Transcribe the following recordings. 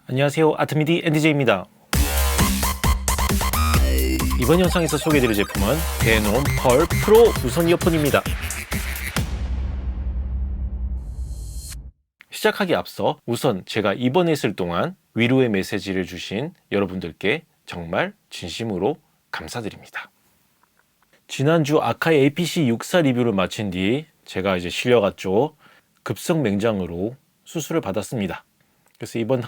안녕하세요, 아트미디 NDJ입니다. 이번 영상에서 소개해드릴 제품은 데논 펄 프로 무선 이어폰입니다. 시작하기 앞서 우선 제가 입원했을 동안 위로의 메시지를 주신 여러분들께 정말 진심으로 감사드립니다. 지난주 아카이 APC64 리뷰를 마친 뒤 제가 이제 실려갔죠. 급성 맹장으로 수술을 받았습니다. 그래서 이번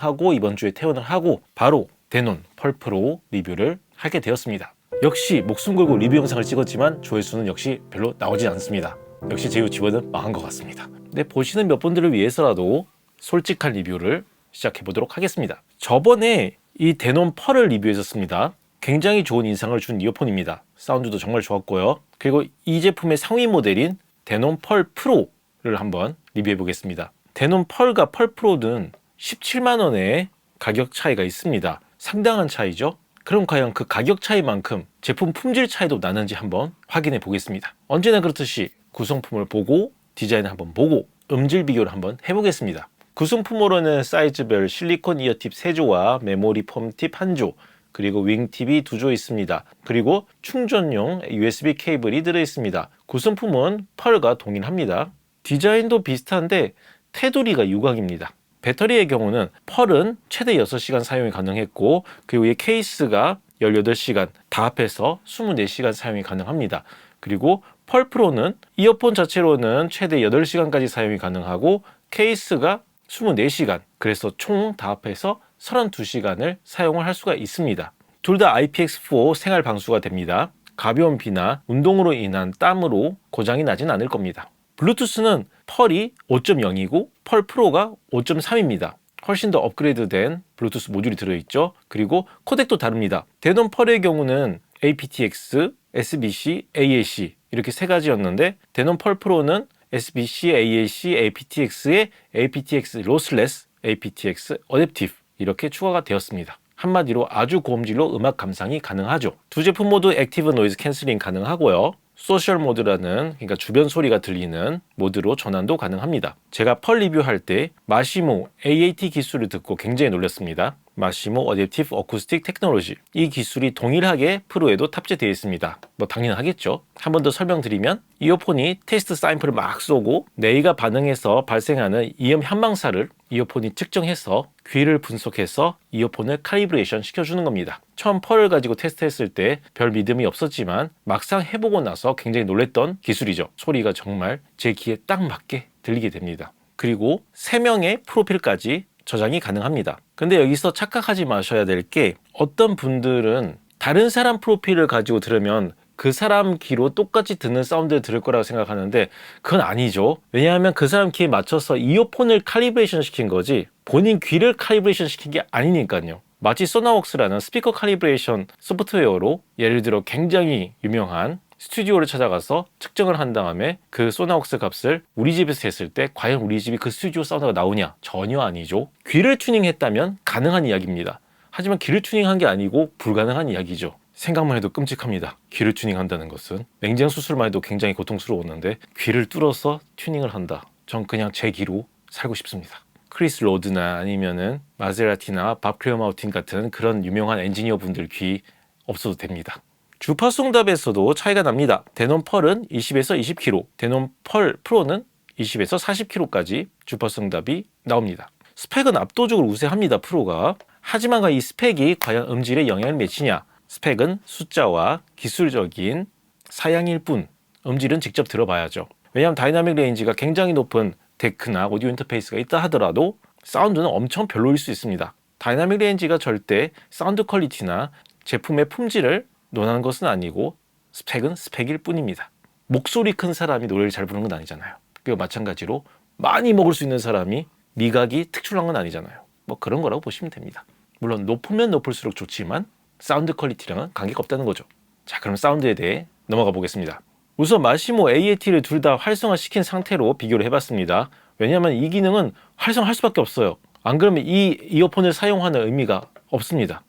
주에 퇴원을 하고 바로 데논 펄 프로 리뷰를 하게 되었습니다. 역시 목숨 걸고 리뷰 영상을 찍었지만 조회수는 역시 별로 나오지 않습니다. 역시 제휴 지원은 망한 것 같습니다. 근데 보시는 몇 분들을 위해서라도 솔직한 리뷰를 시작해 보도록 하겠습니다. 저번에 이 데논 펄을 리뷰했었습니다. 굉장히 좋은 인상을 준 이어폰입니다. 사운드도 정말 좋았고요. 그리고 이 제품의 상위 모델인 데논 펄 프로를 한번 리뷰해 보겠습니다. 데논 펄과 펄 프로는 17만 원의 가격 차이가 있습니다. 상당한 차이죠. 그럼 과연 그 가격 차이만큼 제품 품질 차이도 나는지 한번 확인해 보겠습니다. 언제나 그렇듯이 구성품을 보고 디자인을 한번 보고 음질 비교를 한번 해보겠습니다. 구성품으로는 사이즈별 실리콘 이어팁 3조와 메모리 폼팁 1조, 그리고 윙팁이 2조 있습니다. 그리고 충전용 USB 케이블이 들어있습니다. 구성품은 펄과 동일합니다. 디자인도 비슷한데 테두리가 유광입니다. 배터리의 경우는 펄은 최대 6시간 사용이 가능했고, 그리고 이 케이스가 18시간, 다 합해서 24시간 사용이 가능합니다. 그리고 펄 프로는 이어폰 자체로는 최대 8시간까지 사용이 가능하고 케이스가 24시간, 그래서 총 다 합해서 32시간을 사용을 할 수가 있습니다. 둘 다 IPX4 생활 방수가 됩니다. 가벼운 비나 운동으로 인한 땀으로 고장이 나진 않을 겁니다. 블루투스는 펄이 5.0이고 펄 프로가 5.3입니다. 훨씬 더 업그레이드된 블루투스 모듈이 들어있죠. 그리고 코덱도 다릅니다. 데논 펄의 경우는 aptX, SBC, AAC 이렇게 세 가지였는데 데논 펄 프로는 SBC, AAC, aptX에 aptX Lossless, aptX Adaptive 이렇게 추가가 되었습니다. 한마디로 아주 고음질로 음악 감상이 가능하죠. 두 제품 모두 액티브 노이즈 캔슬링 가능하고요. 소셜 모드라는, 그러니까 주변 소리가 들리는 모드로 전환도 가능합니다. 제가 펄 리뷰할 때 마시모 AAT 기술을 듣고 굉장히 놀랐습니다. 마시모 어댑티브 어쿠스틱 테크놀로지, 이 기술이 동일하게 프로에도 탑재되어 있습니다. 뭐 당연하겠죠. 한 번 더 설명드리면 이어폰이 테스트 사인플을 막 쏘고 뇌가 반응해서 발생하는 이음 현망사를 이어폰이 측정해서 귀를 분석해서 이어폰을 칼리브레이션 시켜주는 겁니다. 처음 펄을 가지고 테스트했을 때 별 믿음이 없었지만 막상 해보고 나서 굉장히 놀랬던 기술이죠. 소리가 정말 제 귀에 딱 맞게 들리게 됩니다. 그리고 3명의 프로필까지 저장이 가능합니다. 근데 여기서 착각하지 마셔야 될 게, 어떤 분들은 다른 사람 프로필을 가지고 들으면 그 사람 귀로 똑같이 듣는 사운드를 들을 거라고 생각하는데 그건 아니죠. 왜냐하면 그 사람 귀에 맞춰서 이어폰을 칼리브레이션 시킨 거지 본인 귀를 칼리브레이션 시킨 게 아니니까요. 마치 소나웍스라는 스피커 칼리브레이션 소프트웨어로 예를 들어 굉장히 유명한 스튜디오를 찾아가서 측정을 한 다음에 그 소나웍스 값을 우리 집에서 했을 때 과연 우리 집이 그 스튜디오 사운드가 나오냐? 전혀 아니죠. 귀를 튜닝했다면 가능한 이야기입니다. 하지만 귀를 튜닝한 게 아니고 불가능한 이야기죠. 생각만 해도 끔찍합니다. 귀를 튜닝한다는 것은 맹장 수술만 해도 굉장히 고통스러웠는데 귀를 뚫어서 튜닝을 한다. 전 그냥 제 귀로 살고 싶습니다. 크리스 로드나 아니면은 마세라티나 밥 클레어마우틴 같은 그런 유명한 엔지니어 분들 귀 없어도 됩니다. 주파수 응답에서도 차이가 납니다. 데논 펄은 20에서 20km, 데논 펄 프로는 20에서 40km까지 주파수 응답이 나옵니다. 스펙은 압도적으로 우세합니다, 프로가. 하지만 이 스펙이 과연 음질에 영향을 미치냐? 스펙은 숫자와 기술적인 사양일 뿐, 음질은 직접 들어봐야죠. 왜냐하면 다이나믹 레인지가 굉장히 높은 데크나 오디오 인터페이스가 있다 하더라도 사운드는 엄청 별로일 수 있습니다. 다이나믹 레인지가 절대 사운드 퀄리티나 제품의 품질을 논하는 것은 아니고 스펙은 스펙일 뿐입니다. 목소리 큰 사람이 노래를 잘 부르는 건 아니잖아요. 그리고 마찬가지로 많이 먹을 수 있는 사람이 미각이 특출난 건 아니잖아요. 뭐 그런 거라고 보시면 됩니다. 물론 높으면 높을수록 좋지만 사운드 퀄리티랑은 관계가 없다는 거죠. 자, 그럼 사운드에 대해 넘어가 보겠습니다. 우선 마시모 AAT를 둘 다 활성화시킨 상태로 비교를 해봤습니다. 왜냐하면 이 기능은 활성화할 수밖에 없어요. 안 그러면 이 이어폰을 사용하는 의미가 없습니다.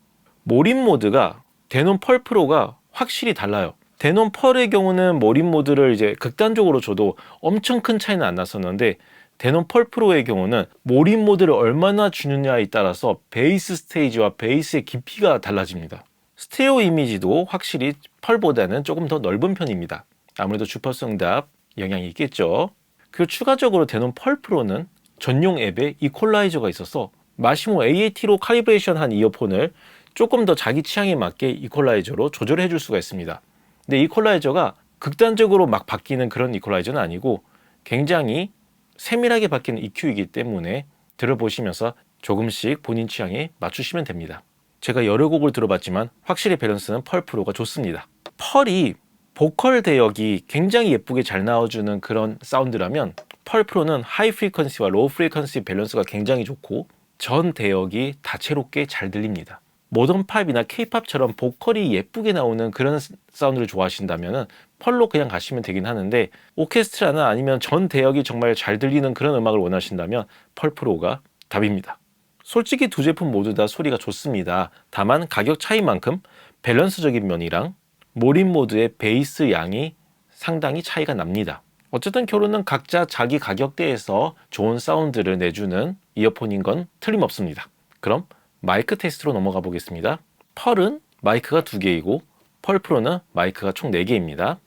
몰입 모드가 데논 펄 프로가 확실히 달라요. 데논 펄의 경우는 몰입 모드를 이제 극단적으로 줘도 엄청 큰 차이는 안 났었는데 데논 펄 프로의 경우는 몰입 모드를 얼마나 주느냐에 따라서 베이스 스테이지와 베이스의 깊이가 달라집니다. 스테레오 이미지도 확실히 펄보다는 조금 더 넓은 편입니다. 아무래도 주파수 응답 영향이 있겠죠. 그리고 추가적으로 데논 펄 프로는 전용 앱에 이퀄라이저가 있어서 마시모 AAT로 칼리브레이션한 이어폰을 조금 더 자기 취향에 맞게 이퀄라이저로 조절해 줄 수가 있습니다. 근데 이퀄라이저가 극단적으로 막 바뀌는 그런 이퀄라이저는 아니고 굉장히 세밀하게 바뀌는 EQ이기 때문에 들어보시면서 조금씩 본인 취향에 맞추시면 됩니다. 제가 여러 곡을 들어봤지만 확실히 밸런스는 펄 프로가 좋습니다. 펄이 보컬 대역이 굉장히 예쁘게 잘 나와주는 그런 사운드라면 펄 프로는 하이 프리퀀시와 로우 프리퀀시 밸런스가 굉장히 좋고 전 대역이 다채롭게 잘 들립니다. 모던 팝이나 K-팝처럼 보컬이 예쁘게 나오는 그런 사운드를 좋아하신다면 펄로 그냥 가시면 되긴 하는데 오케스트라나 아니면 전 대역이 정말 잘 들리는 그런 음악을 원하신다면 펄 프로가 답입니다. 솔직히 두 제품 모두 다 소리가 좋습니다. 다만 가격 차이만큼 밸런스적인 면이랑 몰입 모드의 베이스 양이 상당히 차이가 납니다. 어쨌든 결론은 각자 자기 가격대에서 좋은 사운드를 내주는 이어폰인 건 틀림없습니다. 그럼 마이크 테스트로 넘어가 보겠습니다. 펄은 마이크가 2개이고 펄 프로는 마이크가 총 4개입니다.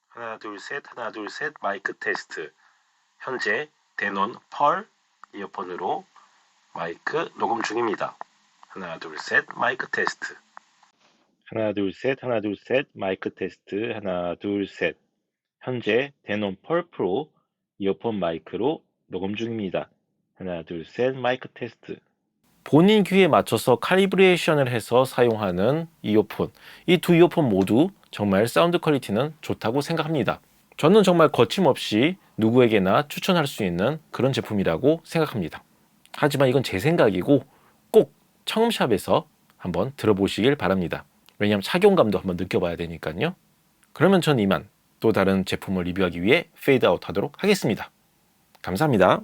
하나 둘 셋 마이크 테스트. 현재 데논 펄 이어폰으로 마이크 녹음 중입니다. 하나 둘 셋 마이크 테스트. 하나 둘 셋 마이크 테스트. 하나 둘 셋. 현재 데논 펄 프로 이어폰 마이크로 녹음 중입니다. 하나 둘 셋 마이크 테스트. 본인 귀에 맞춰서 칼리브레이션을 해서 사용하는 이어폰. 이 두 이어폰 모두 정말 사운드 퀄리티는 좋다고 생각합니다. 저는 정말 거침없이 누구에게나 추천할 수 있는 그런 제품이라고 생각합니다. 하지만 이건 제 생각이고 꼭 청음샵에서 한번 들어보시길 바랍니다. 왜냐하면 착용감도 한번 느껴봐야 되니까요. 그러면 전 이만 또 다른 제품을 리뷰하기 위해 페이드아웃 하도록 하겠습니다. 감사합니다.